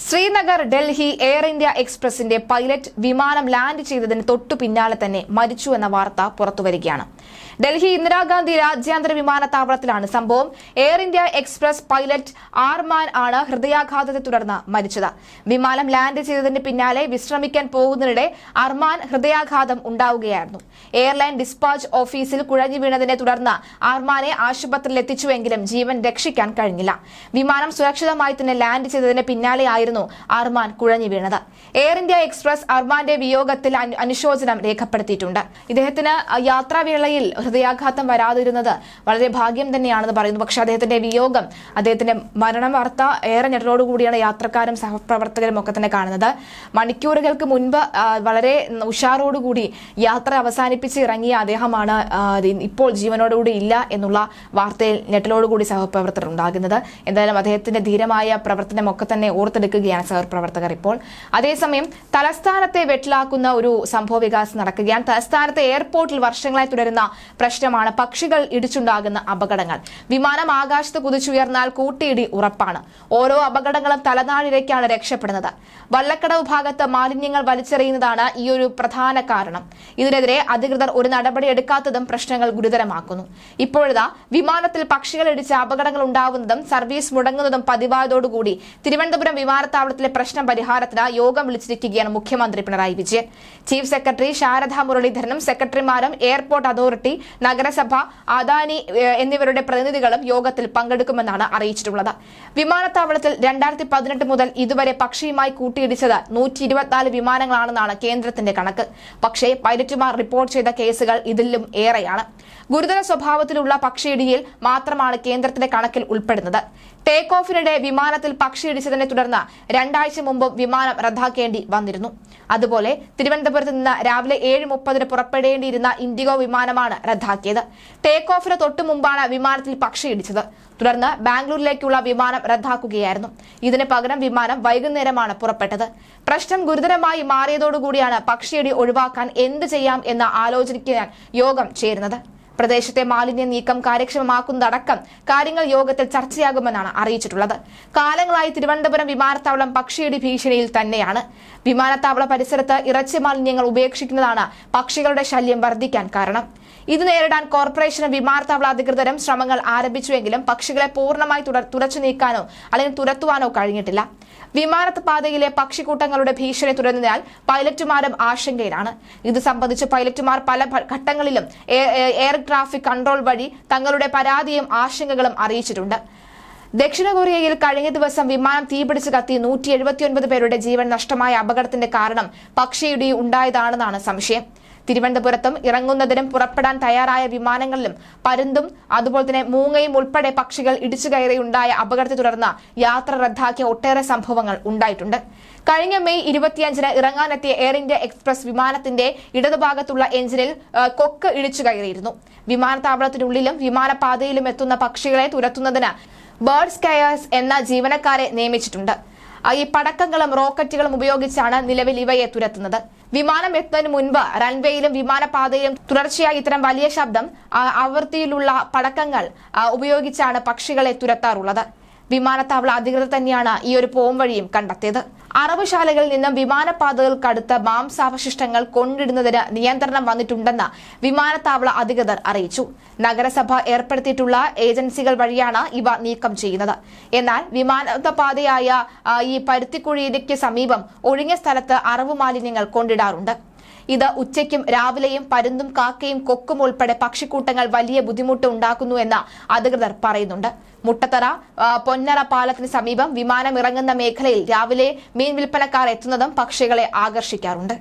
Srinagar Delhi Air India എക്സ്പ്രസിന്റെ pilot വിമാനം land ചെയ്തതിന് തൊട്ടു പിന്നാലെ തന്നെ മരിച്ചു എന്ന വാർത്ത പുറത്തുവരികയാണ്. ഡൽഹി ഇന്ദിരാഗാന്ധി രാജ്യാന്തര വിമാനത്താവളത്തിലാണ് സംഭവം. എയർ ഇന്ത്യ എക്സ്പ്രസ് പൈലറ്റ് ആർമാൻ ആണ് ഹൃദയാഘാതത്തെ തുടർന്ന് മരിച്ചത്. വിമാനം ലാൻഡ് ചെയ്തതിന് പിന്നാലെ വിശ്രമിക്കാൻ പോകുന്നതിനിടെ അർമാൻ ഹൃദയാഘാതം ഉണ്ടാവുകയായിരുന്നു. എയർലൈൻ ഡിസ്പാച്ച് ഓഫീസിൽ കുഴഞ്ഞു വീണതിനെ തുടർന്ന് അർമാനെ ആശുപത്രിയിൽ എത്തിച്ചുവെങ്കിലും ജീവൻ രക്ഷിക്കാൻ കഴിഞ്ഞില്ല. വിമാനം സുരക്ഷിതമായി തന്നെ ലാൻഡ് ചെയ്തതിന് പിന്നാലെയായിരുന്നു അർമാൻ കുഴഞ്ഞു വീണത്. എയർ ഇന്ത്യ എക്സ്പ്രസ് അർമാന്റെ വിയോഗത്തിൽ അനുശോചനം രേഖപ്പെടുത്തിയിട്ടുണ്ട്. ഇദ്ദേഹത്തിന് യാത്രാവേളയിൽ ഹൃദയാഘാതം വരാതിരുന്നത് വളരെ ഭാഗ്യം തന്നെയാണെന്ന് പറയുന്നു. പക്ഷേ അദ്ദേഹത്തിന്റെ വിയോഗം, അദ്ദേഹത്തിന്റെ മരണം വാർത്ത ഏറെ ഞെട്ടലോടുകൂടിയാണ് യാത്രക്കാരും സഹപ്രവർത്തകരും ഒക്കെ തന്നെ കാണുന്നത്. മണിക്കൂറുകൾക്ക് മുൻപ് വളരെ ഉഷാറോടുകൂടി യാത്ര അവസാനിപ്പിച്ച് ഇറങ്ങിയ അദ്ദേഹമാണ് ഇപ്പോൾ ജീവനോടുകൂടി ഇല്ല എന്നുള്ള വാർത്തയിൽ ഞെട്ടലോടുകൂടി സഹപ്രവർത്തകർ ഉണ്ടാകുന്നത്. എന്തായാലും അദ്ദേഹത്തിന്റെ ധീരമായ പ്രവർത്തനമൊക്കെ തന്നെ ഓർത്തെടുക്കുകയാണ് സഹപ്രവർത്തകർ ഇപ്പോൾ. അതേസമയം തലസ്ഥാനത്തെ വെട്ടിലാക്കുന്ന ഒരു സംഭവ വികാസം നടക്കുകയാണ്. തലസ്ഥാനത്തെ എയർപോർട്ടിൽ വർഷങ്ങളായി തുടരുന്ന പ്രശ്നമാണ് പക്ഷികൾ ഇടിച്ചുണ്ടാകുന്ന അപകടങ്ങൾ. വിമാനം ആകാശത്ത് കുതിച്ചുയർന്നാൽ കൂട്ടിയിടി ഉറപ്പാണ്. ഓരോ അപകടങ്ങളും തലനാഴിലേക്കാണ് രക്ഷപ്പെടുന്നത്. വള്ളക്കടവ് ഭാഗത്ത് മാലിന്യങ്ങൾ വലിച്ചെറിയുന്നതാണ് ഈ ഒരു പ്രധാന കാരണം. ഇതിനെതിരെ അധികൃതർ ഒരു നടപടി എടുക്കാത്തതും പ്രശ്നങ്ങൾ ഗുരുതരമാക്കുന്നു. ഇപ്പോഴാ വിമാനത്തിൽ പക്ഷികൾ ഇടിച്ച് അപകടങ്ങൾ ഉണ്ടാവുന്നതും സർവീസ് മുടങ്ങുന്നതും പതിവായതോടുകൂടി തിരുവനന്തപുരം വിമാനത്താവളത്തിലെ പ്രശ്നം പരിഹാരത്തിന് യോഗം വിളിച്ചിരിക്കുകയാണ് മുഖ്യമന്ത്രി പിണറായി വിജയൻ. ചീഫ് സെക്രട്ടറി ശാരദാ മുരളീധരനും സെക്രട്ടറിമാരും എയർപോർട്ട് അതോറിറ്റി, നഗരസഭ, അദാനി എന്നിവരുടെ പ്രതിനിധികളും യോഗത്തിൽ പങ്കെടുക്കുമെന്നാണ് അറിയിച്ചിട്ടുള്ളത്. വിമാനത്താവളത്തിൽ 2018 മുതൽ ഇതുവരെ പക്ഷിയുമായി കൂട്ടിയിടിച്ചത് 124 വിമാനങ്ങളാണെന്നാണ് കേന്ദ്രത്തിന്റെ കണക്ക്. പക്ഷേ പൈലറ്റുമാർ റിപ്പോർട്ട് ചെയ്ത കേസുകൾ ഇതിലും ഏറെയാണ്. ഗുരുതര സ്വഭാവത്തിലുള്ള പക്ഷിയിടിയിൽ മാത്രമാണ് കേന്ദ്രത്തിന്റെ കണക്കിൽ ഉൾപ്പെടുന്നത്. ടേക്ക് ഓഫിനിടെ വിമാനത്തിൽ പക്ഷിയിടിച്ചതിനെ തുടർന്ന് 2 ആഴ്ച മുമ്പും വിമാനം റദ്ദാക്കേണ്ടി വന്നിരുന്നു. അതുപോലെ തിരുവനന്തപുരത്ത് നിന്ന് രാവിലെ 7:30 പുറപ്പെടേണ്ടിയിരുന്ന ഇൻഡിഗോ വിമാനമാണ് റദ്ദാക്കിയത്. ടേക്ക് ഓഫിന് തൊട്ടു മുമ്പാണ് വിമാനത്തിൽ പക്ഷിയിടിച്ചത്. തുടർന്ന് ബാംഗ്ലൂരിലേക്കുള്ള വിമാനം റദ്ദാക്കുകയായിരുന്നു. ഇതിന് പകരം വിമാനം വൈകുന്നേരമാണ് പുറപ്പെട്ടത്. പ്രശ്നം ഗുരുതരമായി മാറിയതോടുകൂടിയാണ് പക്ഷിയിടി ഒഴിവാക്കാൻ എന്ത് ചെയ്യാം എന്ന ആലോചിക്കാൻ യോഗം ചേരുന്നത്. പ്രദേശത്തെ മാലിന്യ നീക്കം കാര്യക്ഷമമാക്കുന്നതടക്കം കാര്യങ്ങൾ യോഗത്തിൽ ചർച്ചയാകുമെന്നാണ് അറിയിച്ചിട്ടുള്ളത്. കാലങ്ങളായി തിരുവനന്തപുരം വിമാനത്താവളം പക്ഷിയിടി ഭീഷണിയിൽ തന്നെയാണ്. വിമാനത്താവള പരിസരത്ത് ഇറച്ചി മാലിന്യങ്ങൾ ഉപേക്ഷിക്കുന്നതാണ് പക്ഷികളുടെ ശല്യം വർദ്ധിക്കാൻ കാരണം. ഇത് നേരിടാൻ കോർപ്പറേഷനും വിമാനത്താവള അധികൃതരും ശ്രമങ്ങൾ ആരംഭിച്ചുവെങ്കിലും പക്ഷികളെ പൂർണ്ണമായി തുടച്ചു നീക്കാനോ അല്ലെങ്കിൽ തുരത്തുവാനോ കഴിഞ്ഞിട്ടില്ല. വിമാനപാതയിലെ പക്ഷിക്കൂട്ടങ്ങളുടെ ഭീഷണി തുടരുന്നതിനാൽ പൈലറ്റുമാരും ആശങ്കയിലാണ്. ഇത് സംബന്ധിച്ച് പൈലറ്റുമാർ പല ഘട്ടങ്ങളിലും എയർ ട്രാഫിക് കൺട്രോൾ വഴി തങ്ങളുടെ പരാതിയും ആശങ്കകളും അറിയിച്ചിട്ടുണ്ട്. ദക്ഷിണ കൊറിയയിൽ കഴിഞ്ഞ ദിവസം വിമാനം തീപിടിച്ച് കത്തി 179 പേരുടെ ജീവൻ നഷ്ടമായ അപകടത്തിന്റെ കാരണം പക്ഷിയിടി ഉണ്ടായതാണെന്നാണ് സംശയം. തിരുവനന്തപുരത്തും ഇറങ്ങുന്നതിനും പുറപ്പെടാൻ തയ്യാറായ വിമാനങ്ങളിലും പരുന്തും അതുപോലെ തന്നെ മൂങ്ങയും ഉൾപ്പെടെ പക്ഷികൾ ഇടിച്ചു കയറിയുണ്ടായ അപകടത്തെ തുടർന്ന് യാത്ര റദ്ദാക്കിയ ഒട്ടേറെ സംഭവങ്ങൾ ഉണ്ടായിട്ടുണ്ട്. കഴിഞ്ഞ മെയ് 25-ന് ഇറങ്ങാനെത്തിയ എയർ ഇന്ത്യ എക്സ്പ്രസ് വിമാനത്തിന്റെ ഇടതുഭാഗത്തുള്ള എഞ്ചിനിൽ കൊക്ക് ഇടിച്ചു കയറിയിരുന്നു. വിമാനത്താവളത്തിനുള്ളിലും വിമാനപാതയിലും എത്തുന്ന പക്ഷികളെ തുരത്തുന്നതിന് ബേർഡ് സ്കയേഴ്സ് എന്ന ജീവനക്കാരെ നിയമിച്ചിട്ടുണ്ട്. ഈ പടക്കങ്ങളും റോക്കറ്റുകളും ഉപയോഗിച്ചാണ് നിലവിൽ ഇവയെ തുരത്തുന്നത്. വിമാനം എത്തുന്നതിന് മുൻപ് റൺവേയിലും വിമാനപാതയിലും തുടർച്ചയായി ഇത്തരം വലിയ ശബ്ദം ആവൃത്തിയിലുള്ള പടക്കങ്ങൾ ഉപയോഗിച്ചാണ് പക്ഷികളെ തുരത്താറുള്ളത്. വിമാനത്താവള അധികൃതർ തന്നെയാണ് ഈ ഒരു പോംവഴിയും കണ്ടെത്തിയത്. അറവുശാലകളിൽ നിന്നും വിമാനപാതകൾക്കടുത്ത് മാംസാവശിഷ്ടങ്ങൾ കൊണ്ടിടുന്നതിന് നിയന്ത്രണം വന്നിട്ടുണ്ടെന്ന് വിമാനത്താവള അധികൃതർ അറിയിച്ചു. നഗരസഭ ഏർപ്പെടുത്തിയിട്ടുള്ള ഏജൻസികൾ വഴിയാണ് ഇവ നീക്കം ചെയ്യുന്നത്. എന്നാൽ വിമാനപാതയായ ഈ പരുത്തിക്കുഴിക്ക് സമീപം ഒഴിഞ്ഞ സ്ഥലത്ത് അറവു മാലിന്യങ്ങൾ കൊണ്ടിടാറുണ്ട്. ഇത് ഉച്ചയ്ക്കും രാവിലെയും പരുന്തും കാക്കയും കൊക്കും ഉൾപ്പെടെ പക്ഷിക്കൂട്ടങ്ങൾ വലിയ ബുദ്ധിമുട്ട് ഉണ്ടാക്കുന്നുവെന്ന് അധികൃതർ പറയുന്നുണ്ട്. മുട്ടത്തറ പൊന്നറ പാലത്തിന് സമീപം വിമാനം ഇറങ്ങുന്ന മേഖലയിൽ രാവിലെ മീൻ വിൽപ്പനക്കാർ എത്തുന്നതും പക്ഷികളെ ആകർഷിക്കാറുണ്ട്.